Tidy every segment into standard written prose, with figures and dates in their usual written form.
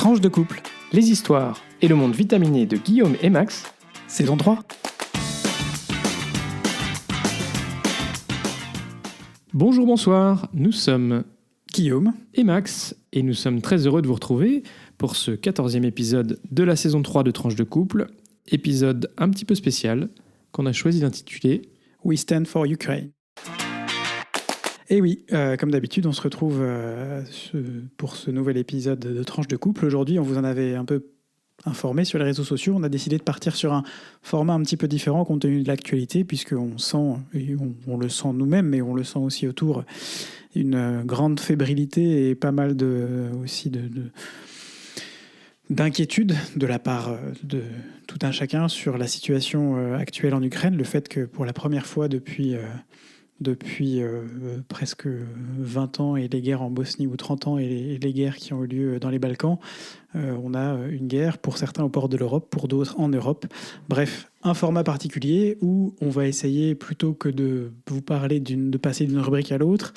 Tranche de couple, les histoires et le monde vitaminé de Guillaume et Max, saison 3. Bonjour, bonsoir, nous sommes Guillaume et Max et nous sommes très heureux de vous retrouver pour ce 14e épisode de la saison 3 de Tranche de couple, épisode un petit peu spécial qu'on a choisi d'intituler We Stand for Ukraine. Et oui, comme d'habitude, on se retrouve pour ce nouvel épisode de Tranche de couple. Aujourd'hui, on vous en avait un peu informé sur les réseaux sociaux. On a décidé de partir sur un format un petit peu différent compte tenu de l'actualité, puisqu'on sent, et on le sent nous-mêmes, mais on le sent aussi autour, une grande fébrilité et pas mal d'inquiétude de la part de tout un chacun sur la situation actuelle en Ukraine. Le fait que pour la première fois depuis presque 20 ans et les guerres en Bosnie ou 30 ans et les guerres qui ont eu lieu dans les Balkans, on a une guerre pour certains aux portes de l'Europe, pour d'autres en Europe. Bref, un format particulier où on va essayer, plutôt que de vous parler de passer d'une rubrique à l'autre,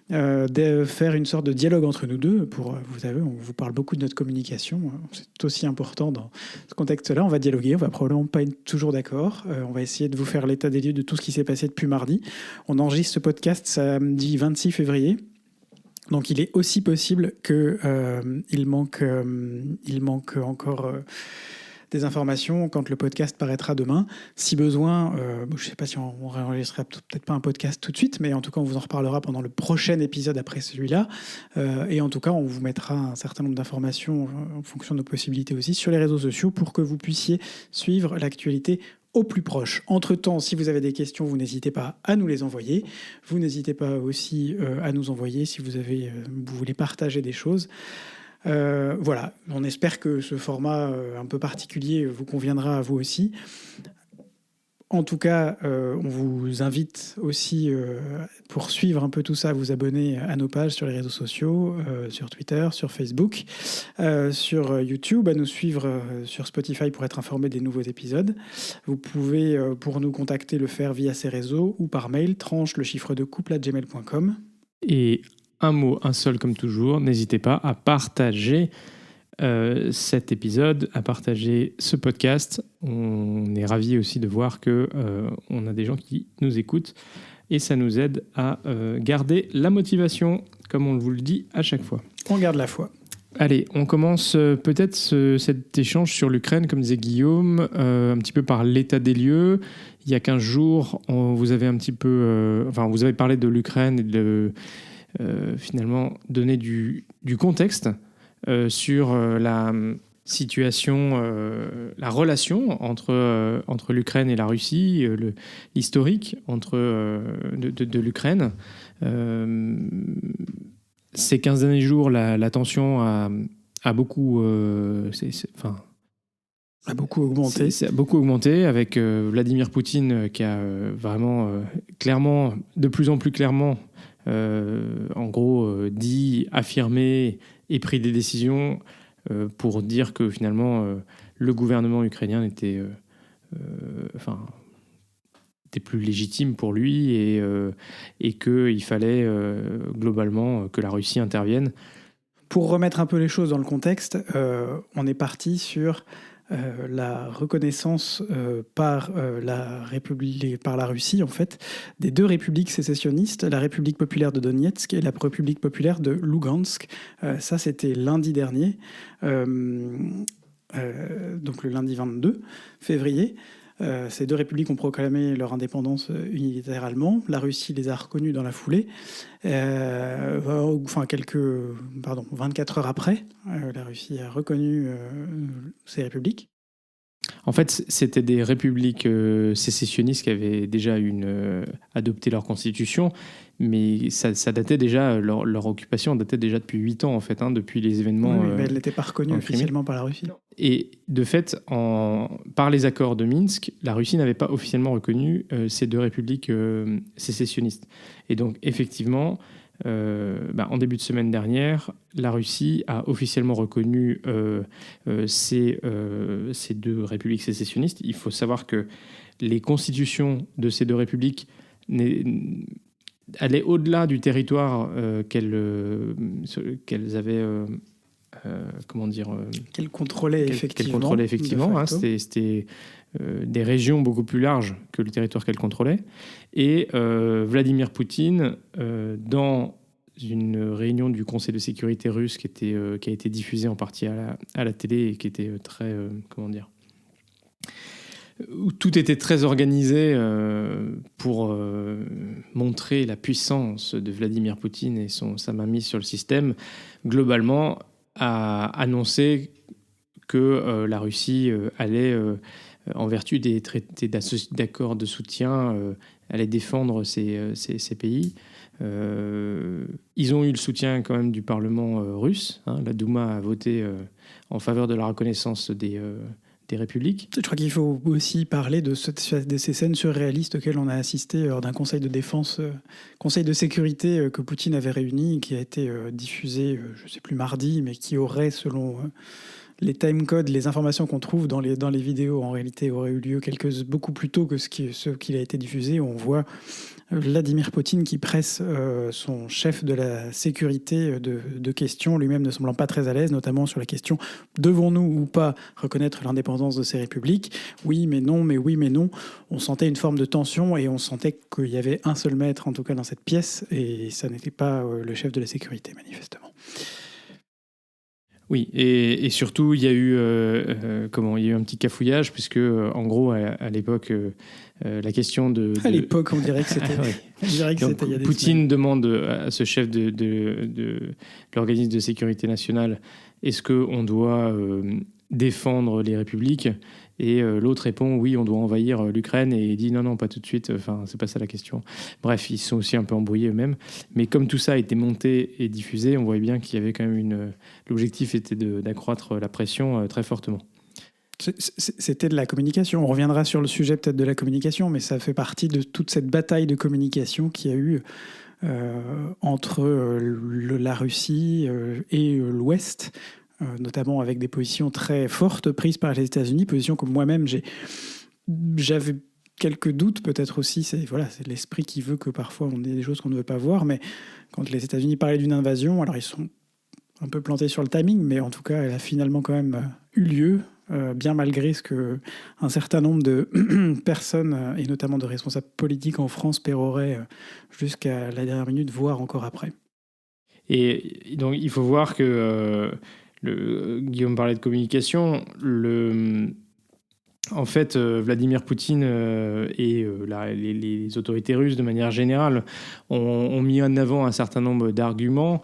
de faire une sorte de dialogue entre nous deux. Vous savez, on vous parle beaucoup de notre communication. C'est aussi important dans ce contexte-là. On va dialoguer, on va probablement pas être toujours d'accord. On va essayer de vous faire l'état des lieux de tout ce qui s'est passé depuis mardi. On enregistre ce podcast samedi 26 février. Donc il est aussi possible qu'il manque encore des informations quand le podcast paraîtra demain. Si besoin, je ne sais pas si on réenregistrera peut-être pas un podcast tout de suite, mais en tout cas, on vous en reparlera pendant le prochain épisode après celui-là. Et en tout cas, on vous mettra un certain nombre d'informations en fonction de nos possibilités aussi sur les réseaux sociaux pour que vous puissiez suivre l'actualité au plus proche. Entre-temps, si vous avez des questions, vous n'hésitez pas à nous les envoyer. Vous n'hésitez pas aussi à nous envoyer si vous voulez partager des choses. Voilà, on espère que ce format un peu particulier vous conviendra à vous aussi. En tout cas, on vous invite aussi, pour suivre un peu tout ça, à vous abonner à nos pages sur les réseaux sociaux, sur Twitter, sur Facebook, sur YouTube, à nous suivre sur Spotify pour être informé des nouveaux épisodes. Vous pouvez, pour nous contacter, le faire via ces réseaux ou par mail, tranche-le-chiffre-de-couple@gmail.com. Et un mot, un seul comme toujours, n'hésitez pas à partager cet épisode, à partager ce podcast. On est ravis aussi de voir qu'on a des gens qui nous écoutent et ça nous aide à garder la motivation, comme on vous le dit à chaque fois. On garde la foi. Allez, on commence peut-être cet échange sur l'Ukraine, comme disait Guillaume, un petit peu par l'état des lieux. Il y a 15 jours, vous avez vous avez parlé de l'Ukraine et de finalement donner du contexte sur la situation, la relation entre l'Ukraine et la Russie, l'historique de l'Ukraine. Ces 15 derniers jours, la tension a beaucoup... a beaucoup augmenté. Ça a beaucoup augmenté avec Vladimir Poutine qui a vraiment clairement, de plus en plus clairement, en gros, dit, affirmé et pris des décisions pour dire que finalement le gouvernement ukrainien était plus légitime pour lui et qu'il fallait globalement que la Russie intervienne. Pour remettre un peu les choses dans le contexte, on est parti sur la reconnaissance par la Russie, en fait, des deux républiques sécessionnistes, la République populaire de Donetsk et la République populaire de Lugansk. Ça, c'était lundi dernier, donc le lundi 22 février. Ces deux républiques ont proclamé leur indépendance unilatéralement. La Russie les a reconnues dans la foulée. 24 heures après, la Russie a reconnu ces républiques. En fait, c'était des républiques sécessionnistes qui avaient déjà adopté leur constitution, mais ça datait déjà, leur occupation datait déjà depuis 8 ans, en fait, depuis les événements. Oui, mais elle n'était pas reconnue officiellement par la Russie. Et de fait, par les accords de Minsk, la Russie n'avait pas officiellement reconnu ces deux républiques sécessionnistes. Et donc, effectivement, en début de semaine dernière, la Russie a officiellement reconnu ces deux républiques sécessionnistes. Il faut savoir que les constitutions de ces deux républiques allaient au-delà du territoire qu'elles avaient comment dire, qu'elle contrôlait effectivement. Hein, c'était des régions beaucoup plus larges que le territoire qu'elle contrôlait. Et Vladimir Poutine, dans une réunion du Conseil de sécurité russe qui a été diffusée en partie à la télé et qui était très, comment dire, où tout était très organisé pour montrer la puissance de Vladimir Poutine et sa mainmise sur le système, globalement a annoncé que la Russie allait, en vertu des traités d'accords de soutien, allait défendre ces pays. Ils ont eu le soutien quand même du Parlement russe. Hein. La Douma a voté en faveur de la reconnaissance des républiques. Je crois qu'il faut aussi parler de ces scènes surréalistes auxquelles on a assisté lors d'un conseil de défense, conseil de sécurité que Poutine avait réuni, qui a été diffusé, je ne sais plus mardi, mais qui aurait, selon les timecodes, les informations qu'on trouve dans les vidéos, en réalité aurait eu lieu beaucoup plus tôt que ce qu'il a été diffusé. On voit Vladimir Poutine qui presse son chef de la sécurité de questions, lui-même ne semblant pas très à l'aise, notamment sur la question « Devons-nous ou pas reconnaître l'indépendance de ces républiques ?» Oui, mais non, mais oui, mais non. On sentait une forme de tension et on sentait qu'il y avait un seul maître, en tout cas dans cette pièce, et ça n'était pas le chef de la sécurité, manifestement. Oui, et surtout, il y a eu un petit cafouillage, puisque, en gros, à l'époque, la question de... À l'époque, on dirait que c'était... Oui. On dirait que c'était il y a des Poutine semaines. demande à ce chef de l'organisme de sécurité nationale, est-ce qu'on doit défendre les républiques ? Et l'autre répond, oui, on doit envahir l'Ukraine, et il dit, non, pas tout de suite, enfin, c'est pas ça la question. Bref, ils sont aussi un peu embrouillés eux-mêmes. Mais comme tout ça a été monté et diffusé, on voyait bien qu'il y avait quand même l'objectif était d'accroître la pression très fortement. C'était de la communication. On reviendra sur le sujet peut-être de la communication, mais ça fait partie de toute cette bataille de communication qu'il y a eu entre la Russie et l'Ouest, notamment avec des positions très fortes prises par les États-Unis, positions que moi-même j'avais quelques doutes, peut-être aussi. C'est l'esprit qui veut que parfois on ait des choses qu'on ne veut pas voir, mais quand les États-Unis parlaient d'une invasion, alors ils sont un peu plantés sur le timing, mais en tout cas, elle a finalement quand même eu lieu, bien malgré ce qu'un certain nombre de personnes, et notamment de responsables politiques en France, péroraient jusqu'à la dernière minute, voire encore après. Et donc, il faut voir que... Guillaume parlait de communication. En fait, Vladimir Poutine et les autorités russes, de manière générale, ont mis en avant un certain nombre d'arguments.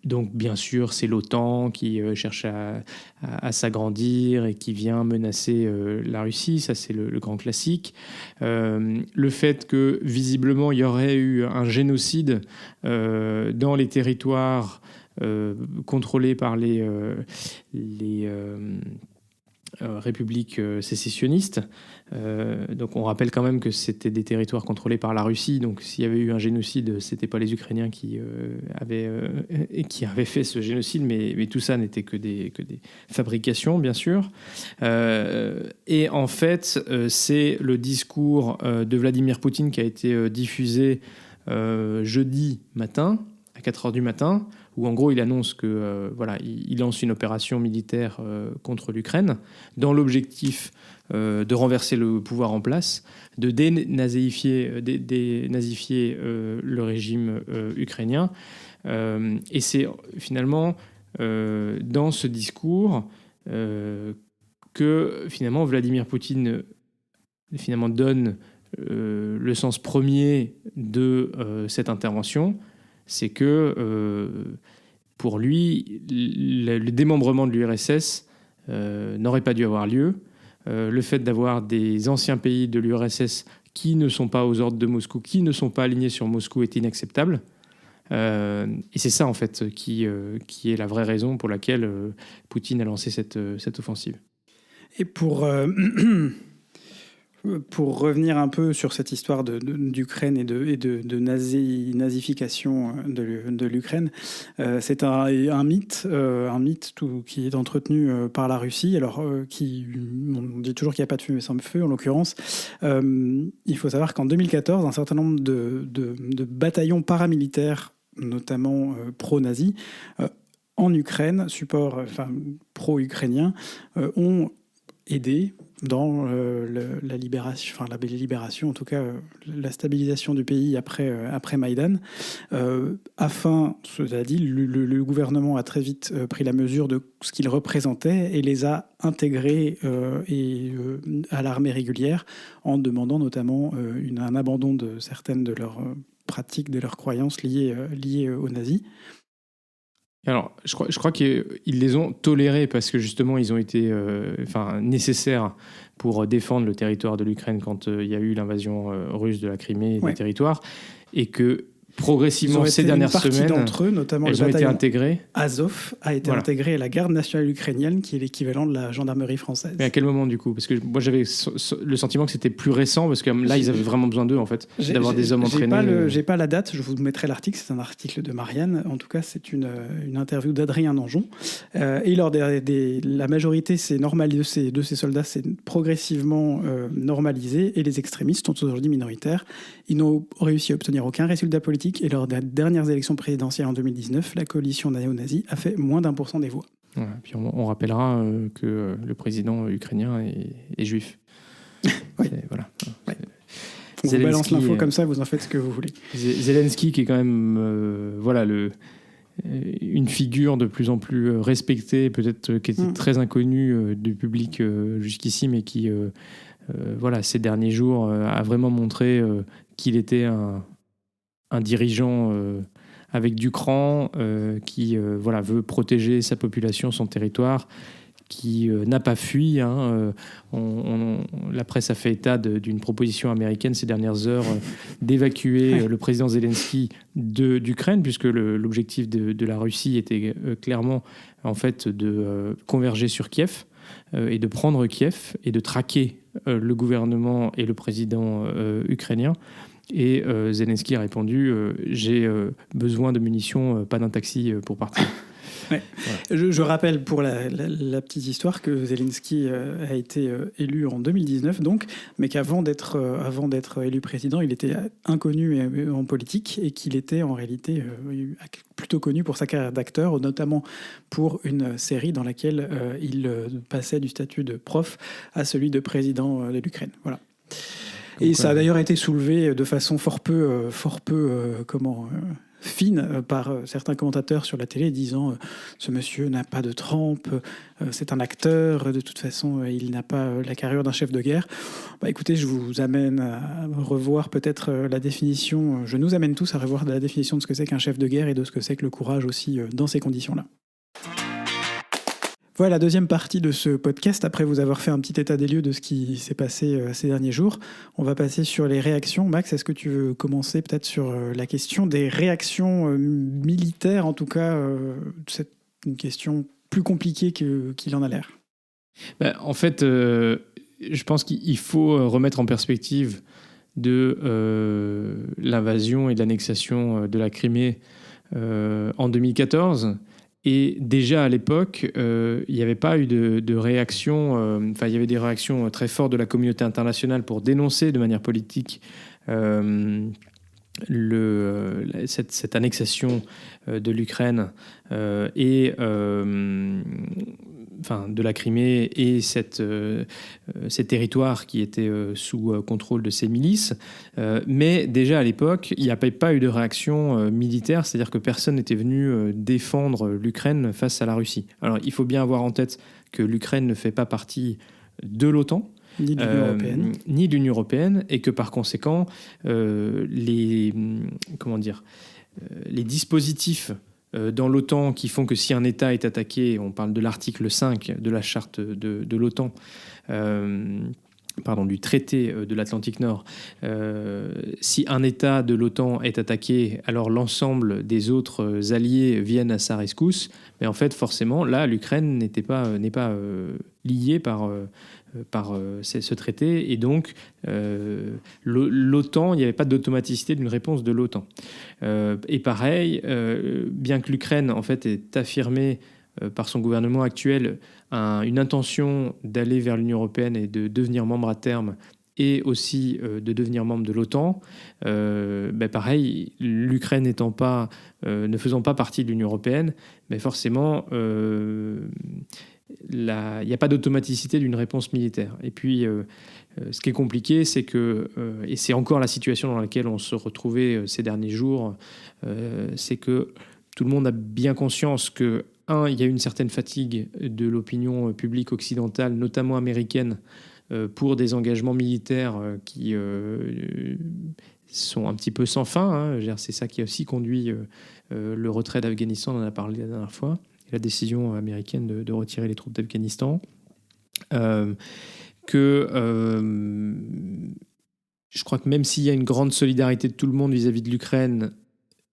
Donc, bien sûr, c'est l'OTAN qui cherche à s'agrandir et qui vient menacer la Russie. Ça, c'est le grand classique. Le fait que, visiblement, il y aurait eu un génocide dans les territoires contrôlés par les républiques sécessionnistes. Donc on rappelle quand même que c'était des territoires contrôlés par la Russie. Donc s'il y avait eu un génocide, c'était pas les Ukrainiens qui avaient fait ce génocide, mais tout ça n'était que des fabrications, bien sûr. Et en fait, c'est le discours de Vladimir Poutine qui a été diffusé jeudi matin, à 4h du matin, où en gros il annonce que il lance une opération militaire contre l'Ukraine dans l'objectif de renverser le pouvoir en place, de dénazifier le régime ukrainien. Et c'est finalement dans ce discours que finalement Vladimir Poutine donne le sens premier de cette intervention. C'est que pour lui, le démembrement de l'URSS n'aurait pas dû avoir lieu. Le fait d'avoir des anciens pays de l'URSS qui ne sont pas aux ordres de Moscou, qui ne sont pas alignés sur Moscou, est inacceptable. Et c'est ça, en fait, qui est la vraie raison pour laquelle Poutine a lancé cette offensive. Et pour revenir un peu sur cette histoire d'Ukraine et de nazification de l'Ukraine, c'est un mythe qui est entretenu par la Russie. Alors, on dit toujours qu'il n'y a pas de fumée sans feu, en l'occurrence. Il faut savoir qu'en 2014, un certain nombre de bataillons paramilitaires notamment pro-nazis, en Ukraine, pro-ukrainiens, ont aidé dans la libération, en tout cas la stabilisation du pays après Maïdan. Cela dit, le gouvernement a très vite pris la mesure de ce qu'il représentait et les a intégrés à l'armée régulière en demandant notamment un abandon de certaines de leurs pratiques, de leurs croyances liées aux nazis. Alors, je crois qu'ils les ont tolérés parce que justement, ils ont été nécessaires pour défendre le territoire de l'Ukraine quand il y a eu l'invasion russe de la Crimée et des territoires. Et que progressivement, ces dernières semaines, d'entre eux, notamment elles ont été intégrées. Azov a été intégré à la garde nationale ukrainienne, qui est l'équivalent de la gendarmerie française. Mais à quel moment, du coup ? Parce que moi, j'avais le sentiment que c'était plus récent, parce que là, ils avaient vraiment beusin d'eux, en fait, d'avoir des hommes entraînés. J'ai pas la date, je vous mettrai l'article, c'est un article de Marianne. En tout cas, c'est une interview d'Adrien Nanjon. Et lors la majorité de ces soldats s'est progressivement normalisée, et les extrémistes sont aujourd'hui minoritaires. Ils n'ont réussi à obtenir aucun résultat politique, et lors des dernières élections présidentielles en 2019, la coalition néo-nazie a fait moins d'1% des voix. Voilà, puis on rappellera que le président ukrainien est juif. Oui. Voilà. Ouais. On vous balance l'info comme ça, vous en faites ce que vous voulez. Zelensky, qui est quand même une figure de plus en plus respectée, peut-être qui était très inconnue du public jusqu'ici, mais qui, ces derniers jours, a vraiment montré qu'il était un dirigeant avec du cran, qui veut protéger sa population, son territoire, qui n'a pas fui. La presse a fait état d'une proposition américaine ces dernières heures d'évacuer le président Zelensky d'Ukraine, puisque l'objectif de la Russie était clairement en fait de converger sur Kiev et de prendre Kiev et de traquer le gouvernement et le président ukrainien. Et Zelensky a répondu j'ai besoin de munitions, pas d'un taxi pour partir. Ouais. Voilà. Je rappelle pour la petite histoire que Zelensky a été élu en 2019, donc, mais qu'avant d'être élu président, il était inconnu en politique, et qu'il était en réalité plutôt connu pour sa carrière d'acteur, notamment pour une série dans laquelle il passait du statut de prof à celui de président de l'Ukraine. Voilà. Et ça a d'ailleurs été soulevé de façon fort peu fine par certains commentateurs sur la télé, disant ce monsieur n'a pas de trempe, c'est un acteur, de toute façon il n'a pas la carrure d'un chef de guerre. Écoutez, je vous amène à revoir peut-être la définition, je nous amène tous à revoir la définition de ce que c'est qu'un chef de guerre et de ce que c'est que le courage aussi dans ces conditions-là. Voilà la deuxième partie de ce podcast. Après vous avoir fait un petit état des lieux de ce qui s'est passé ces derniers jours, on va passer sur les réactions. Max, est-ce que tu veux commencer peut-être sur la question des réactions militaires, en tout cas c'est une question plus compliquée qu'il en a l'air. En fait, je pense qu'il faut remettre en perspective de l'invasion et de l'annexation de la Crimée en 2014. Et déjà à l'époque, il n'y avait pas eu de réaction, il y avait des réactions très fortes de la communauté internationale pour dénoncer de manière politique cette annexation de l'Ukraine et de la Crimée et ces territoires qui étaient sous contrôle de ces milices. Mais déjà à l'époque, il n'y avait pas eu de réaction militaire, c'est-à-dire que personne n'était venu défendre l'Ukraine face à la Russie. Alors il faut bien avoir en tête que l'Ukraine ne fait pas partie de l'OTAN, ni de l'Union européenne, et que par conséquent, les dispositifs dans l'OTAN qui font que si un État est attaqué, on parle de l'article 5 de la charte de l'OTAN, du traité de l'Atlantique Nord, si un État de l'OTAN est attaqué, alors l'ensemble des autres alliés viennent à sa rescousse. Mais en fait, forcément, là, l'Ukraine n'est pas liée par ce traité, et donc l'OTAN, il n'y avait pas d'automaticité d'une réponse de l'OTAN. Et pareil, bien que l'Ukraine en fait ait affirmé par son gouvernement actuel une intention d'aller vers l'Union européenne et de devenir membre à terme, et aussi de devenir membre de l'OTAN, pareil, l'Ukraine ne faisant pas partie de l'Union européenne, forcément, il n'y a pas d'automaticité d'une réponse militaire. Et puis, ce qui est compliqué, c'est que, et c'est encore la situation dans laquelle on se retrouvait ces derniers jours, c'est que tout le monde a bien conscience que, il y a une certaine fatigue de l'opinion publique occidentale, notamment américaine, pour des engagements militaires qui sont un petit peu sans fin. C'est ça qui a aussi conduit le retrait d'Afghanistan, on en a parlé la dernière fois, et la décision américaine de retirer les troupes d'Afghanistan. Je crois que même s'il y a une grande solidarité de tout le monde vis-à-vis de l'Ukraine,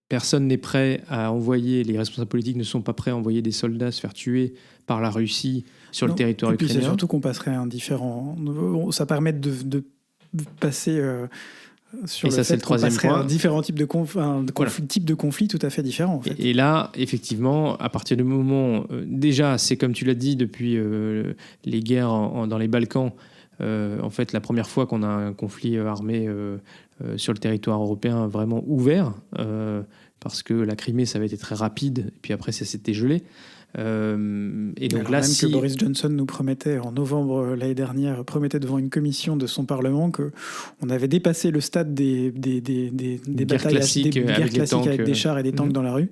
personne n'est prêt à envoyer, les responsables politiques ne sont pas prêts à envoyer des soldats se faire tuer par la Russie sur le territoire ukrainien. C'est surtout qu'on passerait à un différent... Ça permet de passer sur le fait qu'on passerait à un différent type de conflit tout à fait différent. En fait. Et là, effectivement, à partir du moment... déjà, c'est comme tu l'as dit, depuis les guerres dans les Balkans, en fait, la première fois qu'on a un conflit armé sur le territoire européen vraiment ouvert, parce que la Crimée, ça avait été très rapide, et puis après, ça s'était gelé. Et donc alors là, même que Boris Johnson nous promettait en novembre l'année dernière, promettait devant une commission de son Parlement qu'on avait dépassé le stade des batailles classiques, avec des chars et des tanks dans la rue.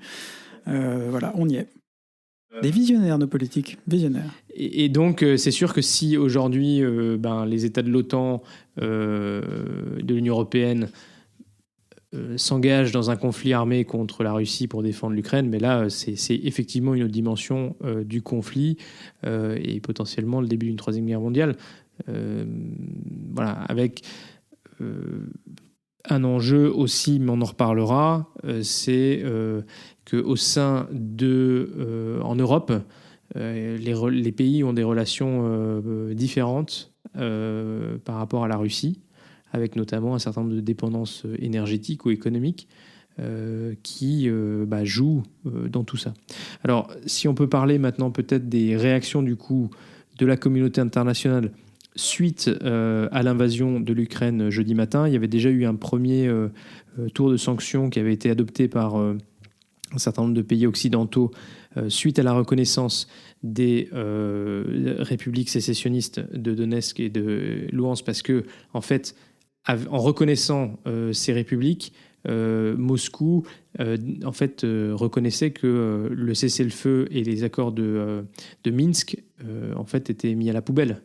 Voilà, on y est. Des visionnaires, nos politiques, visionnaires. Et donc, c'est sûr que si aujourd'hui, les États de l'OTAN, de l'Union européenne, s'engagent dans un conflit armé contre la Russie pour défendre l'Ukraine, mais là, c'est effectivement une autre dimension du conflit et potentiellement le début d'une troisième guerre mondiale. Avec un enjeu aussi, mais on en reparlera, c'est qu'au sein en Europe, les pays ont des relations différentes par rapport à la Russie, avec notamment un certain nombre de dépendances énergétiques ou économiques qui jouent dans tout ça. Alors, si on peut parler maintenant peut-être des réactions du coup de la communauté internationale suite à l'invasion de l'Ukraine jeudi matin, il y avait déjà eu un premier tour de sanctions qui avait été adopté par un certain nombre de pays occidentaux suite à la reconnaissance des républiques sécessionnistes de Donetsk et de Louhansk, parce que, en fait, en reconnaissant ces républiques, Moscou reconnaissait que le cessez-le-feu et les accords de Minsk étaient mis à la poubelle,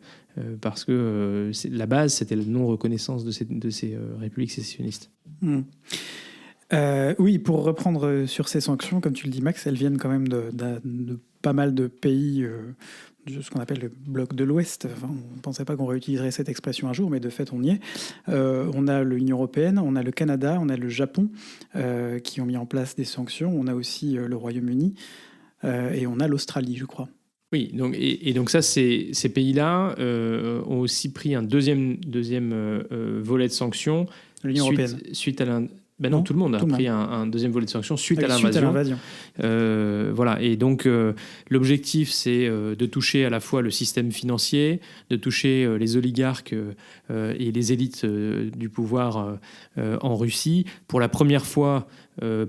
parce que la base, c'était la non-reconnaissance de ces républiques sécessionnistes. Oui, pour reprendre sur ces sanctions, comme tu le dis, Max, elles viennent quand même de pas mal de pays de ce qu'on appelle le bloc de l'Ouest. Enfin, on ne pensait pas qu'on réutiliserait cette expression un jour, mais de fait, on y est. On a l'Union européenne, on a le Canada, on a le Japon qui ont mis en place des sanctions. On a aussi le Royaume-Uni et on a l'Australie, je crois. Oui, donc ça, ces pays-là ont aussi pris un deuxième volet de sanctions. L'Union européenne. Suite à non, tout le monde a pris un deuxième volet de sanctions suite à l'invasion. Voilà. Et donc, l'objectif, c'est de toucher à la fois le système financier, de toucher les oligarques et les élites du pouvoir en Russie. Pour la première fois,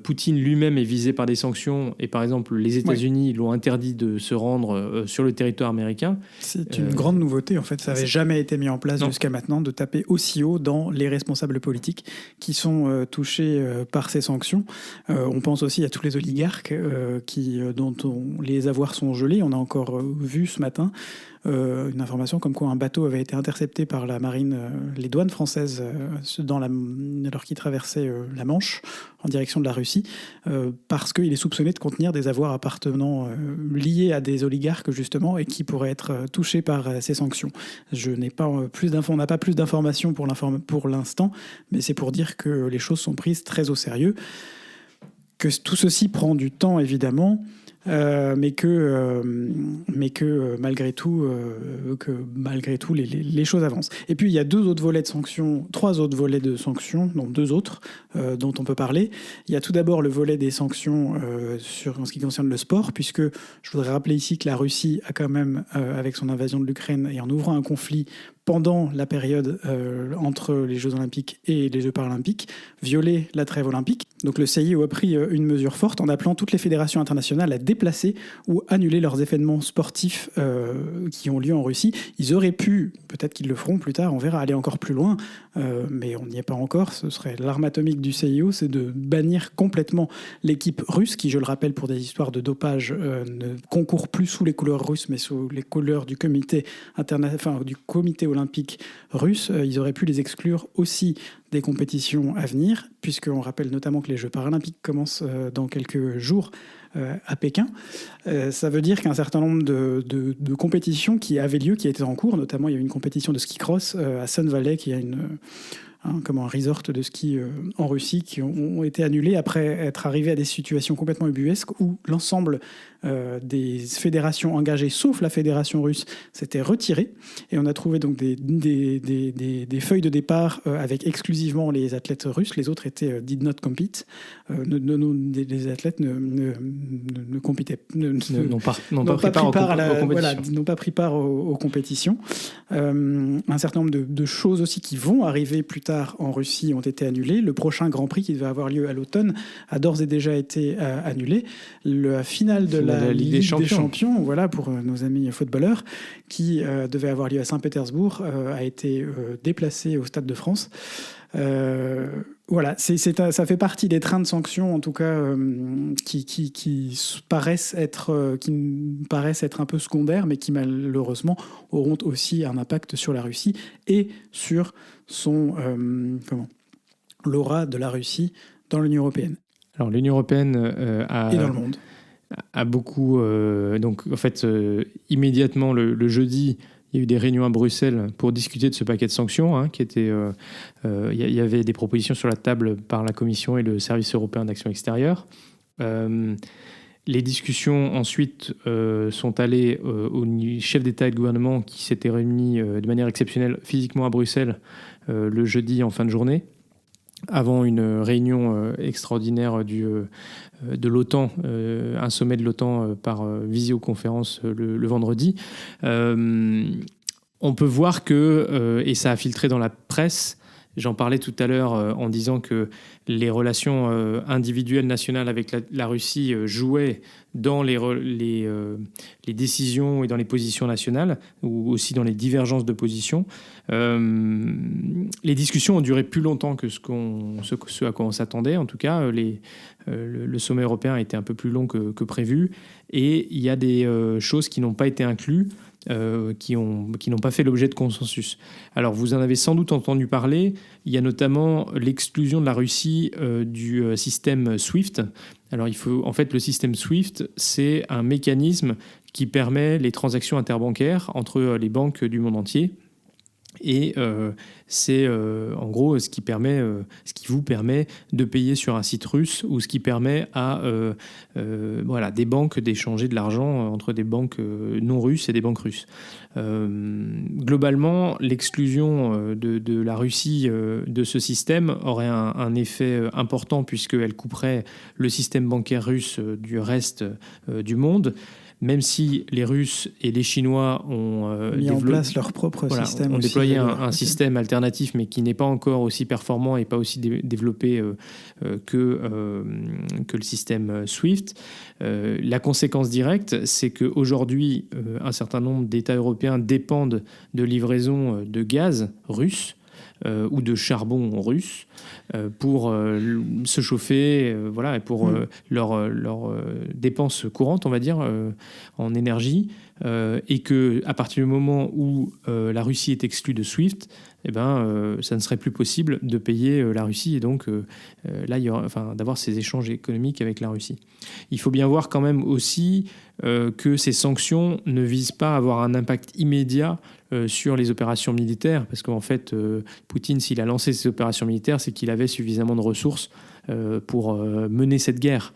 Poutine lui-même est visé par des sanctions et, par exemple, les États-Unis l'ont interdit de se rendre sur le territoire américain. C'est une grande nouveauté, en fait. Ça n'avait jamais été mis en place jusqu'à maintenant, de taper aussi haut dans les responsables politiques qui sont touchés par ces sanctions. On pense aussi à tous les oligarques dont les avoirs sont gelés. On a encore vu ce matin une information comme quoi un bateau avait été intercepté par la marine, les douanes françaises, alors qu'il traversait la Manche en direction de la Russie, parce qu'il est soupçonné de contenir des avoirs appartenant liés à des oligarques, justement, et qui pourraient être touchés par ces sanctions. On n'a pas plus d'informations pour l'instant, mais c'est pour dire que les choses sont prises très au sérieux, que tout ceci prend du temps, évidemment, mais que malgré tout, les choses avancent. Et puis il y a trois autres volets de sanctions, non, deux autres dont on peut parler. Il y a tout d'abord le volet des sanctions en ce qui concerne le sport, puisque je voudrais rappeler ici que la Russie a quand même, avec son invasion de l'Ukraine et en ouvrant un conflit, pendant la période entre les Jeux Olympiques et les Jeux Paralympiques, violer la trêve olympique. Donc le CIO a pris une mesure forte en appelant toutes les fédérations internationales à déplacer ou annuler leurs événements sportifs qui ont lieu en Russie. Ils auraient pu, peut-être qu'ils le feront plus tard, on verra, aller encore plus loin, mais on n'y est pas encore. Ce serait l'arme atomique du CIO, c'est de bannir complètement l'équipe russe, qui, je le rappelle, pour des histoires de dopage, ne concourt plus sous les couleurs russes, mais sous les couleurs du comité olympique russe. Ils auraient pu les exclure aussi des compétitions à venir, puisqu'on rappelle notamment que les Jeux paralympiques commencent dans quelques jours à Pékin. Ça veut dire qu'un certain nombre de compétitions qui avaient lieu, qui étaient en cours, notamment il y a eu une compétition de ski cross à Sun Valley, qui a un resort de ski en Russie, qui ont été annulés après être arrivés à des situations complètement ubuesques où l'ensemble des fédérations engagées, sauf la fédération russe, s'étaient retirées. Et on a trouvé donc des feuilles de départ avec exclusivement les athlètes russes. Les autres étaient did not compete. Les athlètes ne compétaient, n'ont pas pris part aux compétitions. Un certain nombre de choses aussi qui vont arriver plus tard en Russie ont été annulées. Le prochain Grand Prix qui devait avoir lieu à l'automne a d'ores et déjà été annulé. La finale de la Ligue des Champions, voilà, pour nos amis footballeurs, qui devait avoir lieu à Saint-Pétersbourg, a été déplacée au Stade de France. Voilà, ça fait partie des trains de sanctions, en tout cas, qui paraissent être un peu secondaires, mais qui malheureusement auront aussi un impact sur la Russie et sur l'aura de la Russie dans l'Union européenne. Alors l'Union européenne et dans le monde. A beaucoup... donc en fait, immédiatement le jeudi, il y a eu des réunions à Bruxelles pour discuter de ce paquet de sanctions, qui était... il y avait des propositions sur la table par la Commission et le Service européen d'action extérieure. Les discussions ensuite sont allées au chef d'État et de gouvernement qui s'étaient réunis de manière exceptionnelle physiquement à Bruxelles le jeudi en fin de journée, avant une réunion extraordinaire de l'OTAN, un sommet de l'OTAN par visioconférence le vendredi. On peut voir que, et ça a filtré dans la presse, j'en parlais tout à l'heure en disant que les relations individuelles nationales avec la Russie jouaient dans les décisions et dans les positions nationales, ou aussi dans les divergences de positions. Les discussions ont duré plus longtemps que ce à quoi on s'attendait. En tout cas, le sommet européen a été un peu plus long que prévu. Et il y a des choses qui n'ont pas été incluses, qui n'ont pas fait l'objet de consensus. Alors, vous en avez sans doute entendu parler. Il y a notamment l'exclusion de la Russie du système SWIFT. Alors, le système SWIFT, c'est un mécanisme qui permet les transactions interbancaires entre les banques du monde entier. Et c'est en gros ce qui vous permet de payer sur un site russe, ou ce qui permet à des banques d'échanger de l'argent entre des banques non russes et des banques russes. Globalement, l'exclusion de la Russie de ce système aurait un effet important, puisqu'elle couperait le système bancaire russe du reste du monde. Même si les Russes et les Chinois ont mis en place leur propre système, ont déployé un système alternatif, mais qui n'est pas encore aussi performant et pas aussi développé que le système SWIFT. La conséquence directe, c'est qu'aujourd'hui, un certain nombre d'États européens dépendent de livraisons de gaz russe ou de charbon russe pour se chauffer, et pour leurs dépenses courantes, on va dire, en énergie, et qu'à partir du moment où la Russie est exclue de SWIFT, ça ne serait plus possible de payer la Russie, et donc là, d'avoir ces échanges économiques avec la Russie. Il faut bien voir quand même aussi que ces sanctions ne visent pas à avoir un impact immédiat sur les opérations militaires, parce qu'en fait, Poutine, s'il a lancé ces opérations militaires, c'est qu'il avait suffisamment de ressources pour mener cette guerre.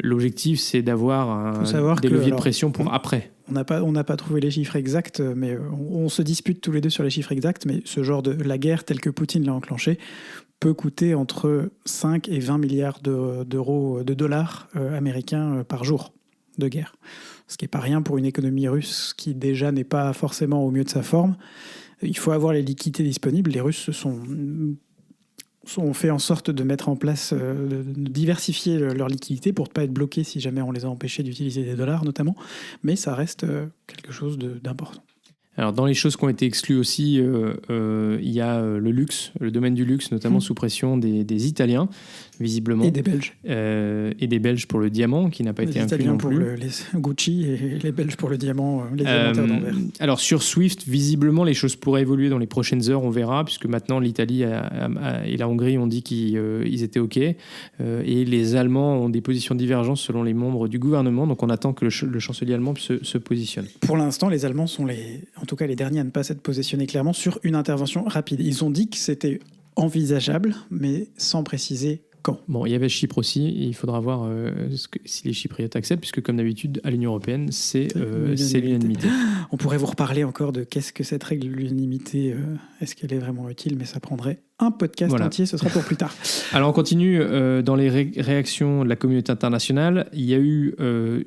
L'objectif, c'est d'avoir des leviers de pression pour après. On n'a pas trouvé les chiffres exacts, mais on se dispute tous les deux sur les chiffres exacts, mais ce genre la guerre telle que Poutine l'a enclenchée peut coûter entre 5 et 20 milliards de dollars américains par jour de guerre. Ce qui n'est pas rien pour une économie russe qui déjà n'est pas forcément au mieux de sa forme. Il faut avoir les liquidités disponibles. Les Russes ont fait en sorte de mettre en place, de diversifier leur liquidité pour ne pas être bloqués si jamais on les a empêchés d'utiliser des dollars notamment, mais ça reste quelque chose d'important. Alors, dans les choses qui ont été exclues aussi, il y a le luxe, le domaine du luxe, notamment sous pression des Italiens, visiblement. Et des Belges. Et des Belges pour le diamant, qui n'a pas été inclus non plus. Les Italiens pour les Gucci et les Belges pour le diamant, les diamantaires d'Anvers. Alors, sur SWIFT, visiblement, les choses pourraient évoluer dans les prochaines heures, on verra, puisque maintenant, l'Italie et la Hongrie ont dit qu'ils étaient OK. Et les Allemands ont des positions divergentes selon les membres du gouvernement. Donc, on attend que le chancelier allemand se positionne. Pour l'instant, les Allemands sont en tout cas les derniers à ne pas s'être positionnés clairement sur une intervention rapide. Ils ont dit que c'était envisageable, mais sans préciser quand. Bon, il y avait Chypre aussi, et il faudra voir si les Chypriotes acceptent, puisque comme d'habitude, à l'Union européenne, c'est l'unanimité. On pourrait vous reparler encore de qu'est-ce que cette règle de l'unanimité, est-ce qu'elle est vraiment utile, mais ça prendrait un podcast entier, ce sera pour plus tard. Alors on continue dans les réactions de la communauté internationale. Il y a eu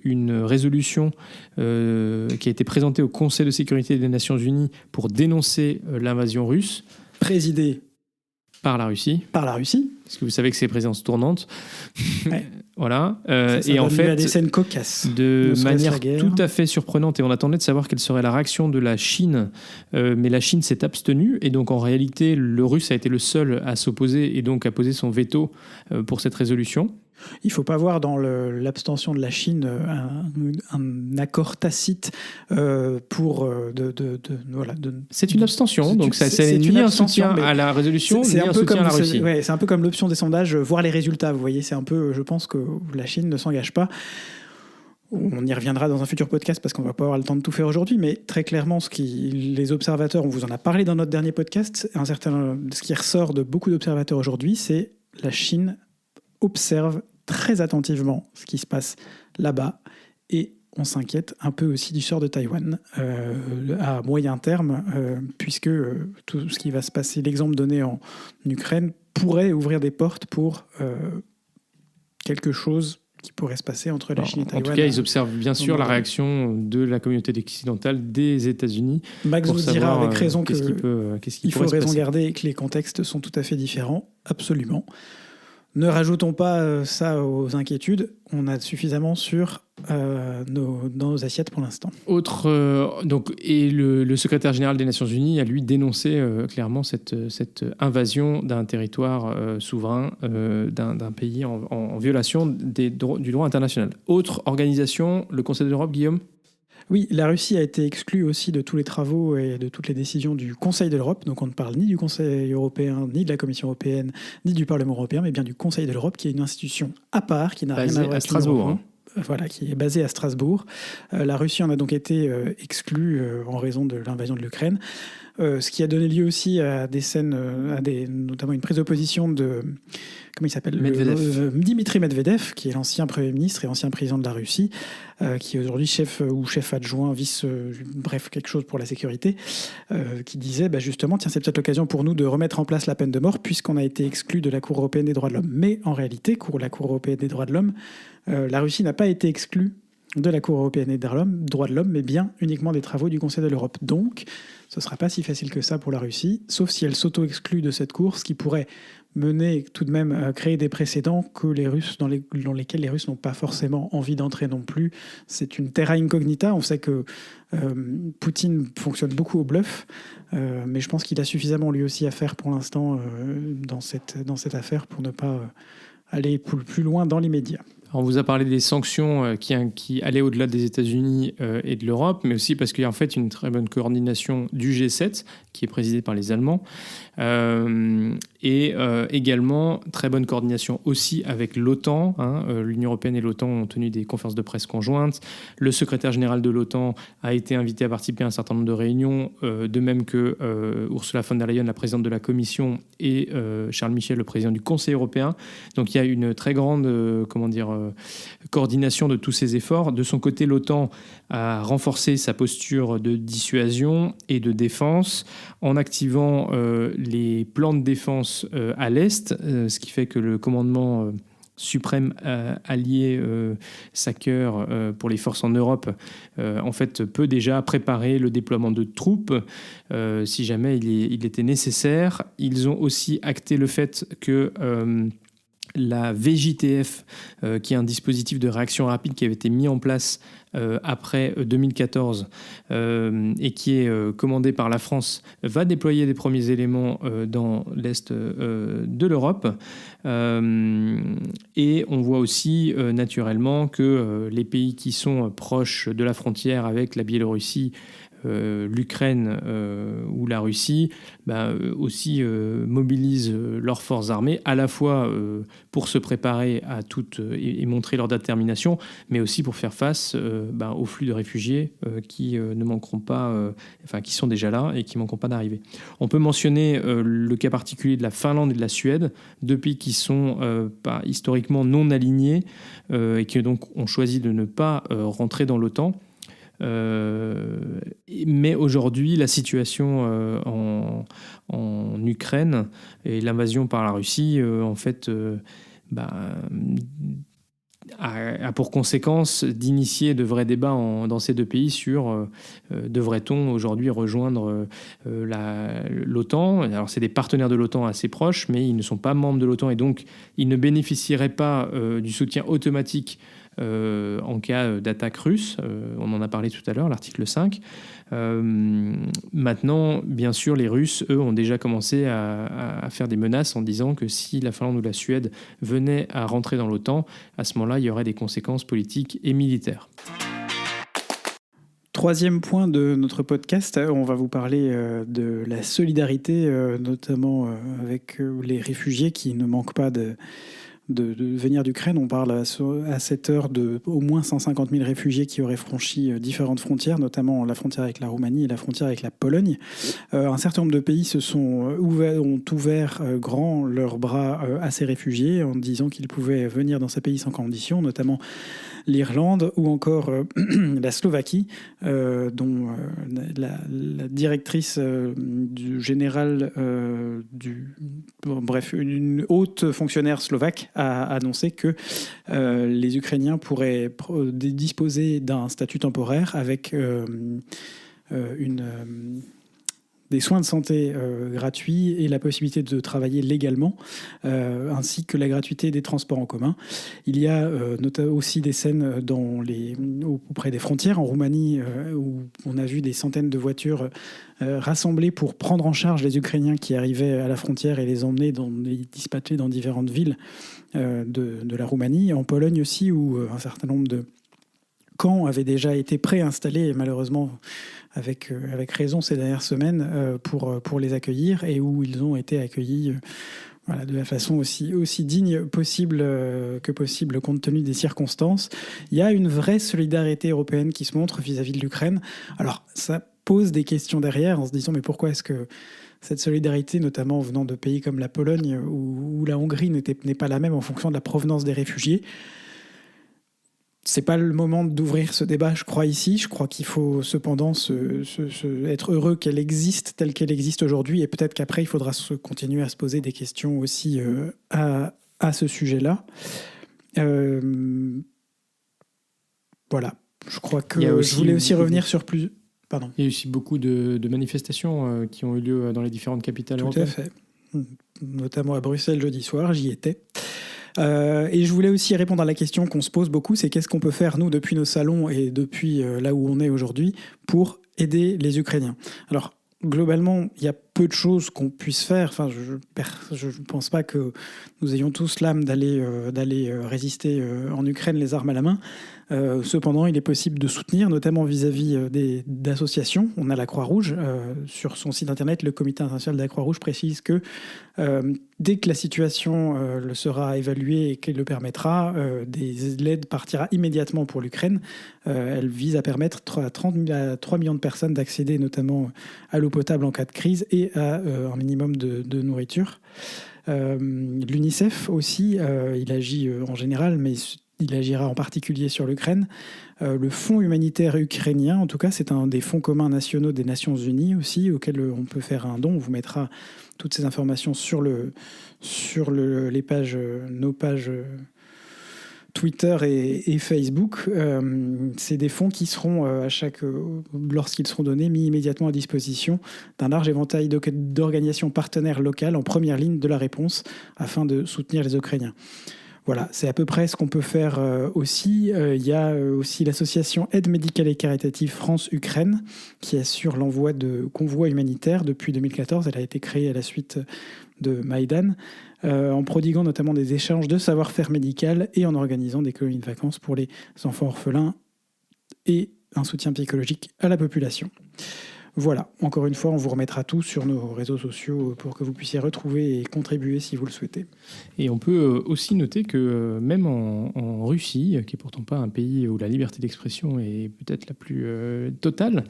une résolution qui a été présentée au Conseil de sécurité des Nations Unies pour dénoncer l'invasion russe. Présidée par la Russie. Par la Russie. Parce que vous savez que c'est présidence tournante. Ouais. Voilà. Ça et en fait, des scènes cocasses. De manière tout à fait surprenante, et on attendait de savoir quelle serait la réaction de la Chine, mais la Chine s'est abstenue, et donc en réalité, le Russe a été le seul à s'opposer et donc à poser son veto pour cette résolution. Il ne faut pas voir dans l'abstention de la Chine un accord tacite pour voilà. C'est une abstention, donc c'est ni un soutien à la résolution, ni un soutien à la Russie. C'est un peu comme l'option des sondages, voir les résultats. Vous voyez, c'est un peu, je pense que la Chine ne s'engage pas. On y reviendra dans un futur podcast parce qu'on ne va pas avoir le temps de tout faire aujourd'hui, mais très clairement, les observateurs, on vous en a parlé dans notre dernier podcast, ce qui ressort de beaucoup d'observateurs aujourd'hui, c'est la Chine observe très attentivement ce qui se passe là-bas et on s'inquiète un peu aussi du sort de Taïwan à moyen terme, puisque tout ce qui va se passer, l'exemple donné en Ukraine, pourrait ouvrir des portes pour quelque chose qui pourrait se passer entre la Chine et Taïwan. En tout cas, ils observent bien sûr la réaction de la communauté occidentale des États-Unis. Max vous dira avec raison qu'il faut raison garder et que les contextes sont tout à fait différents, absolument. Ne rajoutons pas ça aux inquiétudes. On a suffisamment sur nos assiettes pour l'instant. Et le secrétaire général des Nations Unies a lui dénoncé clairement cette invasion d'un territoire souverain d'un pays en violation du droit international. Autre organisation, le Conseil de l'Europe, Guillaume ? Oui, la Russie a été exclue aussi de tous les travaux et de toutes les décisions du Conseil de l'Europe. Donc on ne parle ni du Conseil européen, ni de la Commission européenne, ni du Parlement européen, mais bien du Conseil de l'Europe, qui est une institution à part, qui n'a rien à voir avec Strasbourg. Voilà, qui est basée à Strasbourg. La Russie en a donc été exclue en raison de l'invasion de l'Ukraine. Ce qui a donné lieu aussi à des scènes, notamment une prise d'opposition de... Comment il s'appelle ? Dimitri Medvedev, qui est l'ancien Premier ministre et ancien président de la Russie, qui est aujourd'hui chef adjoint, bref, quelque chose pour la sécurité, qui disait justement, tiens, c'est peut-être l'occasion pour nous de remettre en place la peine de mort puisqu'on a été exclu de la Cour européenne des droits de l'homme. Mais en réalité, la Cour européenne des droits de l'homme, la Russie n'a pas été exclue de la Cour européenne des droits de l'homme, mais bien uniquement des travaux du Conseil de l'Europe. Donc, ce ne sera pas si facile que ça pour la Russie, sauf si elle s'auto-exclut de cette cour, ce qui pourrait mener tout de même à créer des précédents dans lesquels les Russes n'ont pas forcément envie d'entrer non plus. C'est une terra incognita. On sait que Poutine fonctionne beaucoup au bluff, mais je pense qu'il a suffisamment lui aussi à faire pour l'instant dans cette affaire pour ne pas aller plus loin dans l'immédiat. On vous a parlé des sanctions qui allaient au-delà des États-Unis et de l'Europe, mais aussi parce qu'il y a en fait une très bonne coordination du G7, qui est présidée par les Allemands, et également très bonne coordination aussi avec l'OTAN. L'Union européenne et l'OTAN ont tenu des conférences de presse conjointes. Le secrétaire général de l'OTAN a été invité à participer à un certain nombre de réunions, de même que Ursula von der Leyen, la présidente de la Commission, et Charles Michel, le président du Conseil européen. Donc il y a une très grande coordination de tous ces efforts. De son côté, l'OTAN a renforcé sa posture de dissuasion et de défense en activant les plans de défense à l'Est, ce qui fait que le commandement suprême allié SACEUR pour les forces en Europe, en fait, peut déjà préparer le déploiement de troupes si jamais il était nécessaire. Ils ont aussi acté le fait que la VJTF, qui est un dispositif de réaction rapide qui avait été mis en place après 2014 et qui est commandé par la France, va déployer des premiers éléments dans l'Est de l'Europe. Et on voit aussi naturellement que les pays qui sont proches de la frontière avec la Biélorussie, l'Ukraine ou la Russie aussi mobilisent leurs forces armées, à la fois pour se préparer à toutes et montrer leur détermination, mais aussi pour faire face aux flux de réfugiés qui ne manqueront pas, qui sont déjà là et qui ne manqueront pas d'arriver. On peut mentionner le cas particulier de la Finlande et de la Suède, deux pays qui sont historiquement non alignés et qui donc ont choisi de ne pas rentrer dans l'OTAN. Mais aujourd'hui, la situation en Ukraine et l'invasion par la Russie, a pour conséquence d'initier de vrais débats dans ces deux pays sur devrait-on aujourd'hui rejoindre l'OTAN. Alors c'est des partenaires de l'OTAN assez proches, mais ils ne sont pas membres de l'OTAN et donc ils ne bénéficieraient pas du soutien automatique en cas d'attaque russe. On en a parlé tout à l'heure, l'article 5. Maintenant, bien sûr, les Russes, eux, ont déjà commencé à faire des menaces en disant que si la Finlande ou la Suède venaient à rentrer dans l'OTAN, à ce moment-là, il y aurait des conséquences politiques et militaires. Troisième point de notre podcast, on va vous parler de la solidarité, notamment avec les réfugiés qui ne manquent pas de venir d'Ukraine. On parle à cette heure de au moins 150 000 réfugiés qui auraient franchi différentes frontières, notamment la frontière avec la Roumanie et la frontière avec la Pologne. Un certain nombre de pays ont ouvert grand leurs bras à ces réfugiés en disant qu'ils pouvaient venir dans ces pays sans condition, notamment l'Irlande ou encore la Slovaquie, dont la directrice générale une haute fonctionnaire slovaque a annoncé que les Ukrainiens pourraient disposer d'un statut temporaire avec des soins de santé gratuits et la possibilité de travailler légalement, ainsi que la gratuité des transports en commun. Il y a aussi des scènes auprès des frontières, en Roumanie, où on a vu des centaines de voitures rassemblées pour prendre en charge les Ukrainiens qui arrivaient à la frontière et les emmener, les dispatcher dans différentes villes de la Roumanie. En Pologne aussi, où un certain nombre de camps avaient déjà été préinstallés, et malheureusement avec raison ces dernières semaines, pour les accueillir, et où ils ont été accueillis de la façon aussi digne que possible compte tenu des circonstances. Il y a une vraie solidarité européenne qui se montre vis-à-vis de l'Ukraine. Alors ça pose des questions derrière en se disant mais pourquoi est-ce que cette solidarité, notamment venant de pays comme la Pologne ou la Hongrie, n'est pas la même en fonction de la provenance des réfugiés? C'est pas le moment d'ouvrir ce débat, je crois, ici. Je crois qu'il faut cependant être heureux qu'elle existe telle qu'elle existe aujourd'hui, et peut-être qu'après, il faudra continuer à se poser des questions aussi à ce sujet-là. Voilà. Je crois que je voulais aussi revenir sur plus... Pardon. Il y a aussi beaucoup de manifestations qui ont eu lieu dans les différentes capitales européennes. Tout à fait. Notamment à Bruxelles jeudi soir, j'y étais. Et je voulais aussi répondre à la question qu'on se pose beaucoup, c'est qu'est-ce qu'on peut faire, nous, depuis nos salons et depuis là où on est aujourd'hui, pour aider les Ukrainiens. Alors, globalement, il y a peu de choses qu'on puisse faire. Enfin, je ne pense pas que nous ayons tous l'âme d'aller résister en Ukraine les armes à la main. Cependant, il est possible de soutenir, notamment vis-à-vis d'associations. On a la Croix-Rouge. Sur son site internet, le Comité international de la Croix-Rouge précise que dès que la situation le sera évaluée et qu'elle le permettra, l'aide partira immédiatement pour l'Ukraine. Elle vise à permettre à 3 millions de personnes d'accéder notamment à l'eau potable en cas de crise et à un minimum de nourriture. L'UNICEF aussi, il agit en général, mais il agira en particulier sur l'Ukraine. Le Fonds humanitaire ukrainien, en tout cas, c'est un des fonds communs nationaux des Nations Unies aussi, auquel on peut faire un don. On vous mettra toutes ces informations sur les pages, nos pages Twitter et Facebook. C'est des fonds qui seront, lorsqu'ils seront donnés, mis immédiatement à disposition d'un large éventail d'organisations partenaires locales en première ligne de la réponse afin de soutenir les Ukrainiens. Voilà, c'est à peu près ce qu'on peut faire aussi. Il y a aussi l'association Aide médicale et caritative France-Ukraine qui assure l'envoi de convois humanitaires depuis 2014. Elle a été créée à la suite de Maïdan, en prodiguant notamment des échanges de savoir-faire médical et en organisant des colonies de vacances pour les enfants orphelins et un soutien psychologique à la population. Voilà, encore une fois, on vous remettra tout sur nos réseaux sociaux pour que vous puissiez retrouver et contribuer si vous le souhaitez. Et on peut aussi noter que même en Russie, qui est pourtant pas un pays où la liberté d'expression est peut-être la plus totale,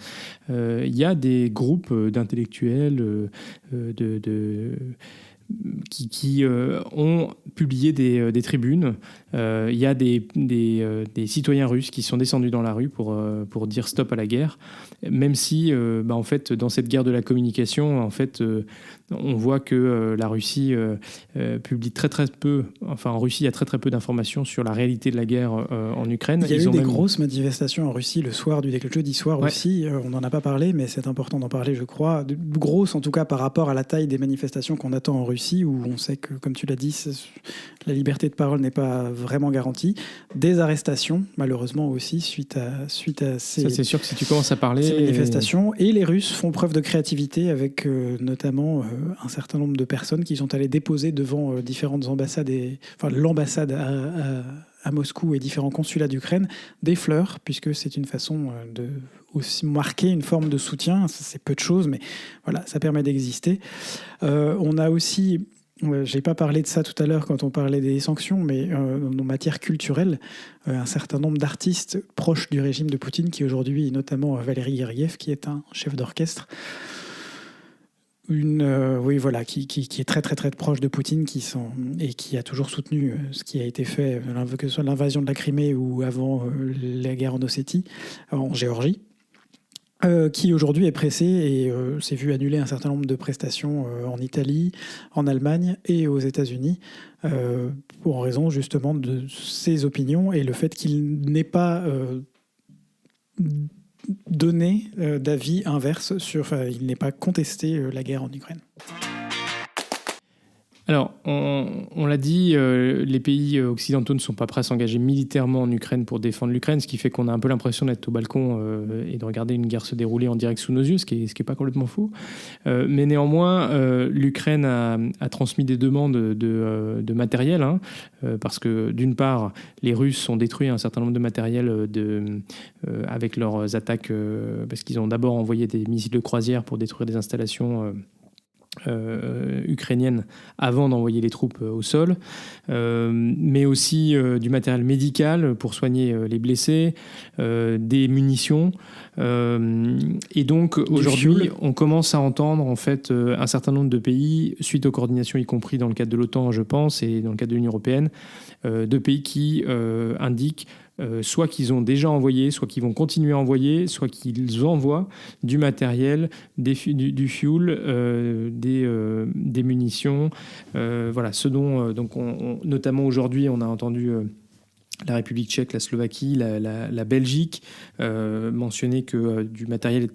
il y a des groupes d'intellectuels, qui ont publié des tribunes. Il y a des citoyens russes qui sont descendus dans la rue pour dire stop à la guerre, même si en fait, dans cette guerre de la communication, en fait, on voit que la Russie publie très peu, enfin en Russie il y a très peu d'informations sur la réalité de la guerre en Ukraine. Il y a eu des grosses manifestations en Russie le soir du jeudi soir aussi, on n'en a pas parlé, mais c'est important d'en parler je crois, grosses en tout cas par rapport à la taille des manifestations qu'on attend en Russie, où on sait que, comme tu l'as dit, la liberté de parole n'est pas vraiment garantie. Des arrestations, malheureusement aussi, suite à ces... Ça, c'est sûr que si tu commences à parler... Ces manifestations. Et les Russes font preuve de créativité avec notamment un certain nombre de personnes qui sont allées déposer devant différentes ambassades, l'ambassade à Moscou et différents consulats d'Ukraine, des fleurs, puisque c'est une façon de aussi marquer une forme de soutien. C'est peu de choses, mais voilà, ça permet d'exister. On a aussi... J'ai pas parlé de ça tout à l'heure quand on parlait des sanctions, mais en matière culturelle, un certain nombre d'artistes proches du régime de Poutine, qui aujourd'hui, notamment Valéry Gergiev, qui est un chef d'orchestre, qui est très proche de Poutine, et qui a toujours soutenu ce qui a été fait, que ce soit l'invasion de la Crimée ou avant la guerre en Ossétie, en Géorgie. Qui aujourd'hui est pressé et s'est vu annuler un certain nombre de prestations en Italie, en Allemagne et aux États-Unis, en raison justement de ses opinions et le fait qu'il n'ait pas donné d'avis inverse il n'ait pas contesté la guerre en Ukraine. Alors, on l'a dit, les pays occidentaux ne sont pas prêts à s'engager militairement en Ukraine pour défendre l'Ukraine, ce qui fait qu'on a un peu l'impression d'être au balcon et de regarder une guerre se dérouler en direct sous nos yeux, ce qui est pas complètement faux. Mais néanmoins, l'Ukraine a transmis des demandes de matériel, parce que d'une part, les Russes ont détruit un certain nombre de matériel avec leurs attaques, parce qu'ils ont d'abord envoyé des missiles de croisière pour détruire des installations ukrainienne avant d'envoyer les troupes au sol, mais aussi du matériel médical pour soigner les blessés, des munitions, et donc aujourd'hui on commence à entendre en fait un certain nombre de pays, suite aux coordinations y compris dans le cadre de l'OTAN je pense et dans le cadre de l'Union européenne, de pays qui indiquent soit qu'ils ont déjà envoyé, soit qu'ils vont continuer à envoyer, soit qu'ils envoient du matériel, du fuel, des munitions. Voilà, ce dont notamment aujourd'hui on a entendu la République tchèque, la Slovaquie, la Belgique mentionner que du matériel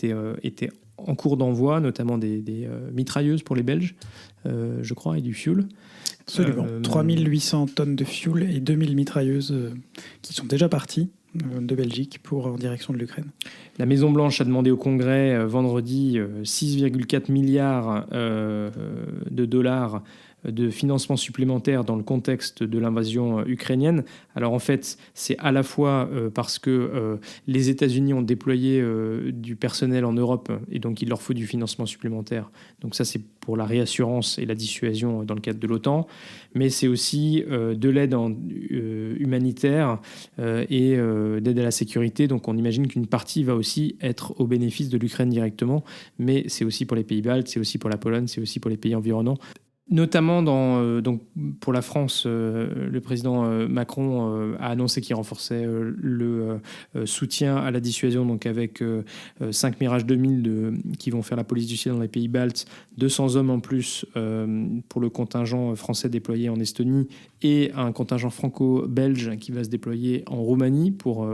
était en cours d'envoi, notamment des mitrailleuses pour les Belges, je crois, et du fuel. Absolument. 3800 tonnes de fuel et 2000 mitrailleuses qui sont déjà parties de Belgique en direction de l'Ukraine. La Maison-Blanche a demandé au Congrès vendredi 6,4 milliards de dollars de financement supplémentaire dans le contexte de l'invasion ukrainienne. Alors en fait, c'est à la fois parce que les États-Unis ont déployé du personnel en Europe et donc il leur faut du financement supplémentaire. Donc ça, c'est pour la réassurance et la dissuasion dans le cadre de l'OTAN, mais c'est aussi de l'aide humanitaire et d'aide à la sécurité. Donc on imagine qu'une partie va aussi être au bénéfice de l'Ukraine directement, mais c'est aussi pour les pays baltes, c'est aussi pour la Pologne, c'est aussi pour les pays environnants. Notamment donc pour la France, le président Macron a annoncé qu'il renforçait le soutien à la dissuasion, donc avec 5 Mirage 2000 qui vont faire la police du ciel dans les pays baltes, 200 hommes en plus pour le contingent français déployé en Estonie et un contingent franco-belge qui va se déployer en Roumanie pour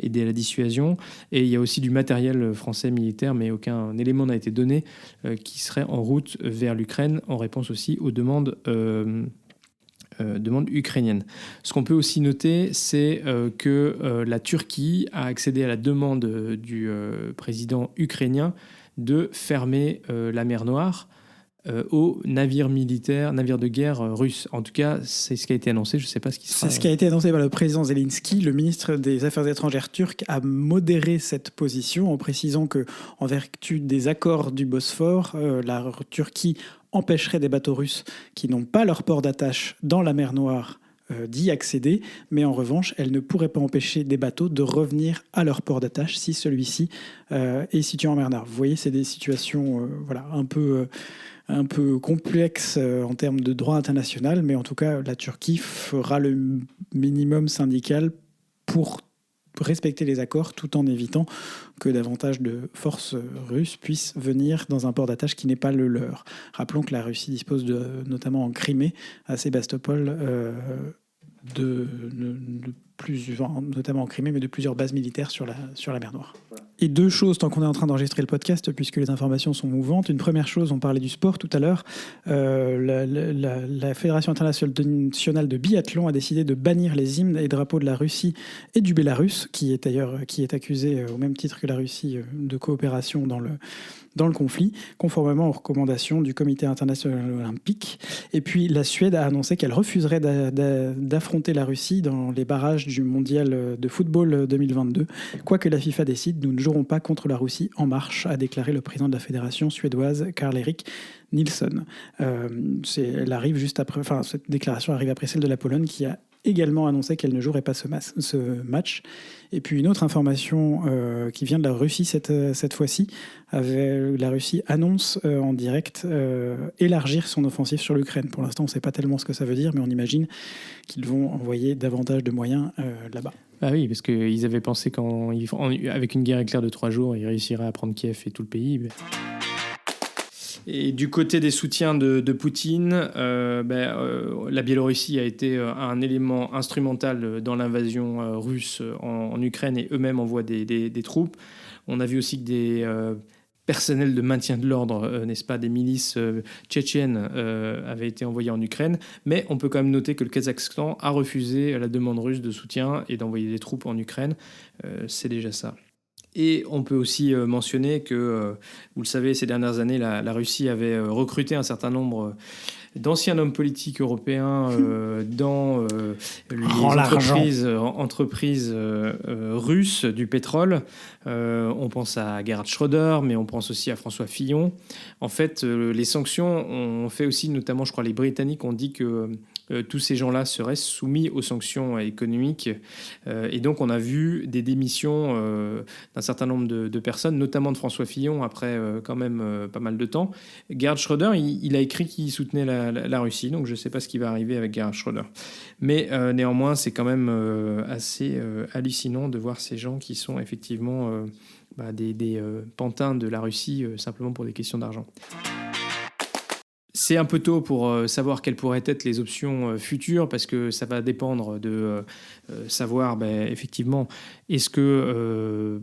aider à la dissuasion. Et il y a aussi du matériel français militaire, mais aucun élément n'a été donné, qui serait en route vers l'Ukraine en réponse aussi aux demandes ukrainiennes. Ce qu'on peut aussi noter, c'est que la Turquie a accédé à la demande du président ukrainien de fermer la mer Noire aux navires militaires, navires de guerre russes. En tout cas, c'est ce qui a été annoncé. Je ne sais pas ce qui sera... C'est ce qui a été annoncé par le président Zelensky. Le ministre des Affaires étrangères turc a modéré cette position en précisant que, en vertu des accords du Bosphore, la Turquie empêcherait des bateaux russes qui n'ont pas leur port d'attache dans la mer Noire d'y accéder, mais en revanche, elle ne pourrait pas empêcher des bateaux de revenir à leur port d'attache si celui-ci est situé en mer Noire. Vous voyez, c'est des situations un peu complexes en termes de droit international, mais en tout cas, la Turquie fera le minimum syndical pour respecter les accords tout en évitant que davantage de forces russes puissent venir dans un port d'attache qui n'est pas le leur. Rappelons que la Russie dispose notamment en Crimée, à Sébastopol, notamment en Crimée, mais de plusieurs bases militaires sur la mer Noire. Et deux choses, tant qu'on est en train d'enregistrer le podcast, puisque les informations sont mouvantes. Une première chose, on parlait du sport tout à l'heure. La Fédération internationale de biathlon a décidé de bannir les hymnes et drapeaux de la Russie et du Bélarus, qui est accusé, au même titre que la Russie, de coopération dans le conflit, conformément aux recommandations du Comité international olympique. Et puis la Suède a annoncé qu'elle refuserait d'affronter la Russie dans les barrages du mondial de football 2022. Quoi que la FIFA décide, nous ne jouerons pas contre la Russie en marche, a déclaré le président de la fédération suédoise, Karl-Erik Nilsson. Cette déclaration arrive après celle de la Pologne, qui a également annoncé qu'elle ne jouerait pas ce match. Et puis une autre information qui vient de la Russie cette fois-ci, la Russie annonce en direct élargir son offensive sur l'Ukraine. Pour l'instant, on ne sait pas tellement ce que ça veut dire, mais on imagine qu'ils vont envoyer davantage de moyens là-bas. Ah oui, parce qu'ils avaient pensé qu'avec une guerre éclair de 3 jours, ils réussiraient à prendre Kiev et tout le pays. Et du côté des soutiens de Poutine, la Biélorussie a été un élément instrumental dans l'invasion russe en Ukraine et eux-mêmes envoient des troupes. On a vu aussi que des personnels de maintien de l'ordre, n'est-ce pas, des milices tchétchènes avaient été envoyés en Ukraine. Mais on peut quand même noter que le Kazakhstan a refusé la demande russe de soutien et d'envoyer des troupes en Ukraine. C'est déjà ça. Et on peut aussi mentionner que, vous le savez, ces dernières années, la Russie avait recruté un certain nombre d'anciens hommes politiques européens dans les entreprises russes du pétrole. On pense à Gerhard Schröder, mais on pense aussi à François Fillon. En fait, les sanctions ont fait aussi, notamment, je crois, les Britanniques ont dit que tous ces gens-là seraient soumis aux sanctions économiques. Et donc, on a vu des démissions d'un certain nombre de personnes, notamment de François Fillon, après quand même pas mal de temps. Gerhard Schröder, il a écrit qu'il soutenait la Russie, donc je ne sais pas ce qui va arriver avec Gerhard Schröder. Mais néanmoins, c'est quand même assez hallucinant de voir ces gens qui sont effectivement des pantins de la Russie simplement pour des questions d'argent. C'est un peu tôt pour savoir quelles pourraient être les options futures, parce que ça va dépendre de savoir, effectivement, est-ce que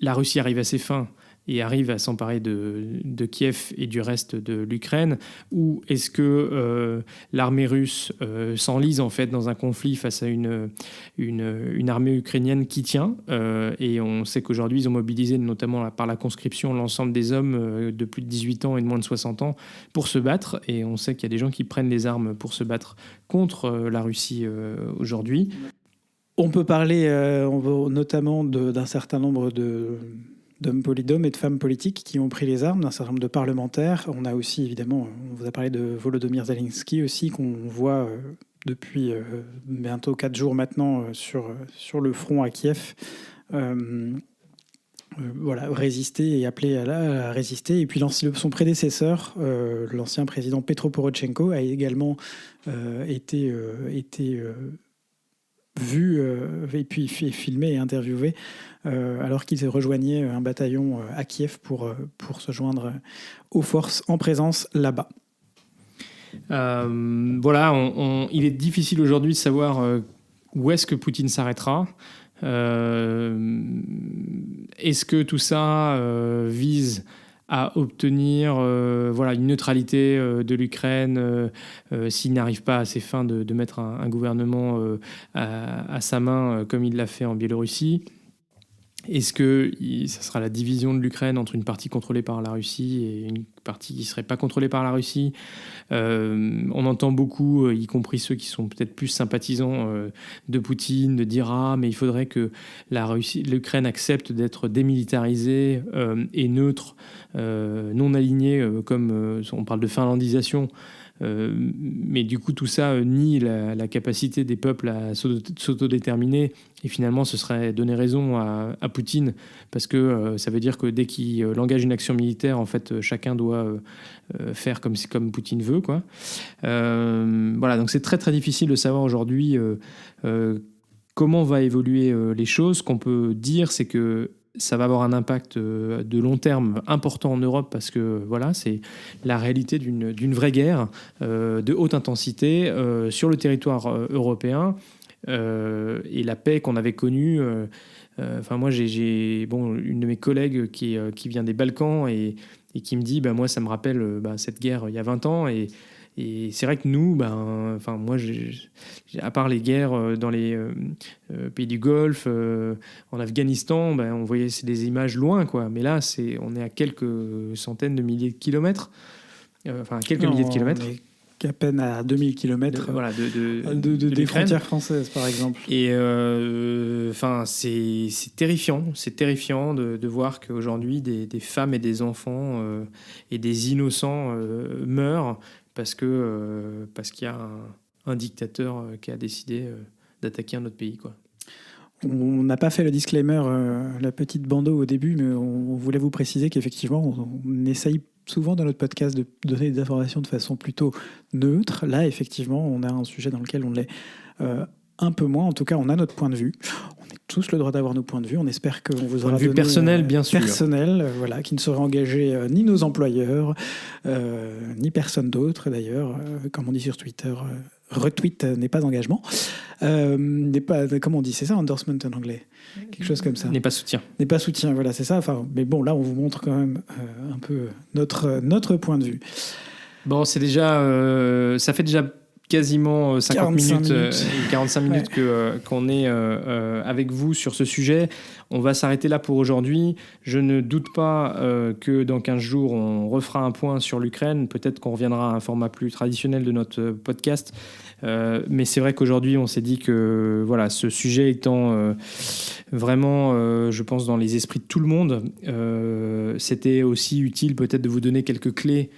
la Russie arrive à ses fins et arrive à s'emparer de Kiev et du reste de l'Ukraine, ou est-ce que l'armée russe s'enlise en fait dans un conflit face à une armée ukrainienne qui tient, et on sait qu'aujourd'hui ils ont mobilisé notamment par la conscription l'ensemble des hommes de plus de 18 ans et de moins de 60 ans pour se battre, et on sait qu'il y a des gens qui prennent les armes pour se battre contre la Russie aujourd'hui. On peut parler notamment d'un certain nombre d'hommes et de femmes politiques qui ont pris les armes, d'un certain nombre de parlementaires. On a aussi, évidemment, on vous a parlé de Volodymyr Zelensky aussi, qu'on voit depuis bientôt 4 jours maintenant sur le front à Kiev. résister et appeler à résister. Et puis son prédécesseur, l'ancien président Petro Poroshenko, a également été vu et puis filmé et interviewé alors qu'il rejoignait un bataillon à Kiev pour se joindre aux forces en présence là-bas. Il est difficile aujourd'hui de savoir où est-ce que Poutine s'arrêtera. Est-ce que tout ça vise à obtenir une neutralité de l'Ukraine s'il n'arrive pas à ses fins de mettre un gouvernement à sa main comme il l'a fait en Biélorussie? Est-ce que ça sera la division de l'Ukraine entre une partie contrôlée par la Russie et une partie qui ne serait pas contrôlée par la Russie? On entend beaucoup, y compris ceux qui sont peut-être plus sympathisants de Poutine, de dire « Ah, mais il faudrait que l'Ukraine accepte d'être démilitarisée et neutre, non alignée, comme on parle de finlandisation ». Mais du coup, tout ça nie la capacité des peuples à s'autodéterminer. Et finalement, ce serait donner raison à Poutine, parce que ça veut dire que dès qu'il engage une action militaire, en fait, chacun doit faire comme Poutine veut, quoi. Donc c'est très très difficile de savoir aujourd'hui comment va évoluer les choses. Ce qu'on peut dire, c'est que ça va avoir un impact de long terme important en Europe, parce que c'est la réalité d'une vraie guerre de haute intensité sur le territoire européen, et la paix qu'on avait connue. Moi, j'ai une de mes collègues qui vient des Balkans et qui me dit moi, ça me rappelle cette guerre il y a 20 ans. Et c'est vrai que nous, moi, à part les guerres dans les pays du Golfe, en Afghanistan, on voyait c'est des images loin, quoi. Mais là, on est à quelques centaines de milliers de kilomètres. Milliers de kilomètres. On est qu'à peine à 2000 kilomètres des frontières françaises, par exemple. Et c'est terrifiant. C'est terrifiant de voir qu'aujourd'hui, des femmes et des enfants et des innocents meurent parce qu'il y a un dictateur qui a décidé d'attaquer un autre pays, quoi. On n'a pas fait le disclaimer, la petite bandeau au début, mais on voulait vous préciser qu'effectivement, on essaye souvent dans notre podcast de donner des informations de façon plutôt neutre. Là, effectivement, on a un sujet dans lequel on l'est un peu moins. En tout cas, on a notre point de vue. On a tous le droit d'avoir nos points de vue. On espère qu'on vous aura donné... personnel, bien sûr. Personnel, qui ne sera engagé ni nos employeurs, ni personne d'autre, d'ailleurs. Comme on dit sur Twitter, retweet n'est pas engagement. N'est pas, comment on dit, c'est ça, endorsement en anglais, quelque chose comme ça. N'est pas soutien. N'est pas soutien, voilà, c'est ça. Mais bon, là, on vous montre quand même un peu notre point de vue. Bon, c'est déjà, ça fait déjà quasiment 45 minutes qu'on est avec vous sur ce sujet. On va s'arrêter là pour aujourd'hui. Je ne doute pas que dans 15 jours, on refera un point sur l'Ukraine. Peut-être qu'on reviendra à un format plus traditionnel de notre podcast. Mais c'est vrai qu'aujourd'hui, on s'est dit que ce sujet étant vraiment, je pense, dans les esprits de tout le monde, c'était aussi utile peut-être de vous donner quelques clés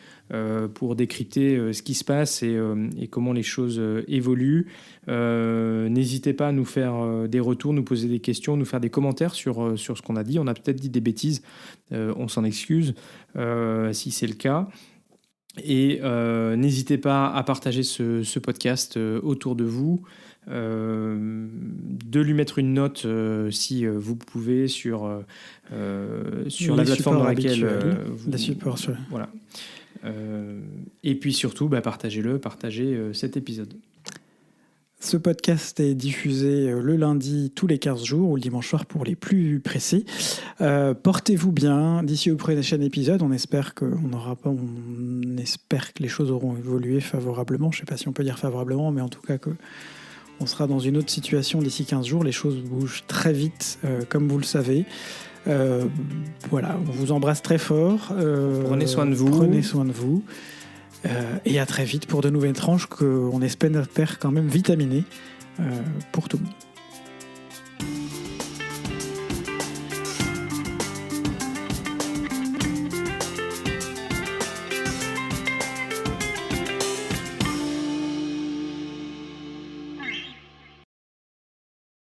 pour décrypter ce qui se passe et comment les choses évoluent. N'hésitez pas à nous faire des retours, nous poser des questions, nous faire des commentaires sur ce qu'on a dit. On a peut-être dit des bêtises, on s'en excuse si c'est le cas. Et n'hésitez pas à partager ce podcast autour de vous, de lui mettre une note si vous pouvez sur la plateforme dans laquelle voilà. Et puis surtout, partagez cet épisode. Ce podcast est diffusé le lundi tous les 15 jours ou le dimanche soir pour les plus précis. Portez-vous bien. D'ici au prochain épisode, on espère que les choses auront évolué favorablement. Je ne sais pas si on peut dire favorablement, mais en tout cas qu'on sera dans une autre situation d'ici 15 jours. Les choses bougent très vite, comme vous le savez. On vous embrasse très fort. Prenez soin de vous. Et à très vite pour de nouvelles tranches qu'on espère quand même vitaminées pour tout le monde.